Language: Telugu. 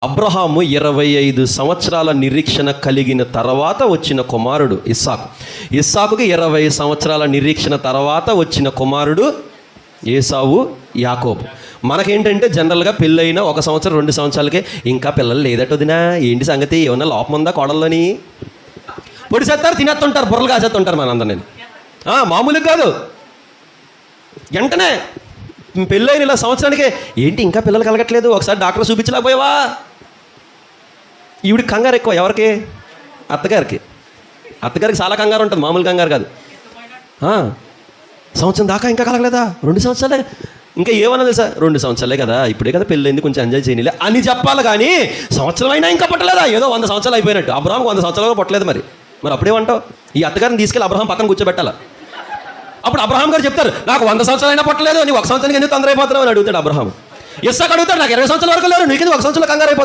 అబ్రహాము 25 సంవత్సరాల నిరీక్షణ కలిగిన తర్వాత వచ్చిన కుమారుడు ఇస్సాకు. ఇస్సాకుకి 20 సంవత్సరాల నిరీక్షణ తర్వాత వచ్చిన కుమారుడు ఏసావు, యాకోబు. మనకేంటంటే జనరల్గా పెళ్ళైన 1 సంవత్సరం 2 సంవత్సరాలకే ఇంకా పిల్లలు లేదట వదినా, ఏంటి సంగతి, ఏమన్నా లోపం ఉందా కోడల్లోని, పొడిసేస్తారు, తినేస్తుంటారు, బుర్రలు కాసేస్తుంటారు మనందరినీ. మామూలుగా కాదు, వెంటనే పెళ్ళైన ఇలా సంవత్సరానికే ఏంటి ఇంకా పిల్లలు కలగట్లేదు, ఒకసారి డాక్టర్ చూపించలేకపోయావా. ఈవిడికి కంగారు ఎక్కువ. ఎవరికి? అత్తగారికి చాలా కంగారు ఉంటుంది, మామూలు కంగారు కాదు. సంవత్సరం దాకా ఇంకా కలగలేదా, 2 సంవత్సరాలే, ఇంకా ఏమన్నా తెలుసా, 2 సంవత్సరాలే కదా, ఇప్పుడే కదా పెళ్ళైంది, కొంచెం ఎంజాయ్ చేయలే అని చెప్పాలి. కానీ సంవత్సరం అయినా ఇంకా పట్టలేదా, ఏదో 100 సంవత్సరాలు అయిపోయినట్టు. అబ్రహాంకి 100 సంవత్సరాలు పట్టలేదు. మరి అప్పుడేమంటావు? ఈ అత్తగారిని తీసుకెళ్ళి అబ్రహాం పక్కన కూర్చోబెట్టాల. అప్పుడు అబ్రహాం గారు చెప్తారు, నాకు 100 సంవత్సరాలు అయినా పట్టలేదు, నీ 1 సంవత్సరానికి ఎందుకు తొందర అయిపోతున్నావు అని అడుగుతాడు అబ్రహాం. ఇస్సాకు అడుగుతాడు, నాకు 20 సంవత్సరాల వరకు లేదు, నీకు 1 సంవత్సరాలు కంగారు అయిపోతాడు.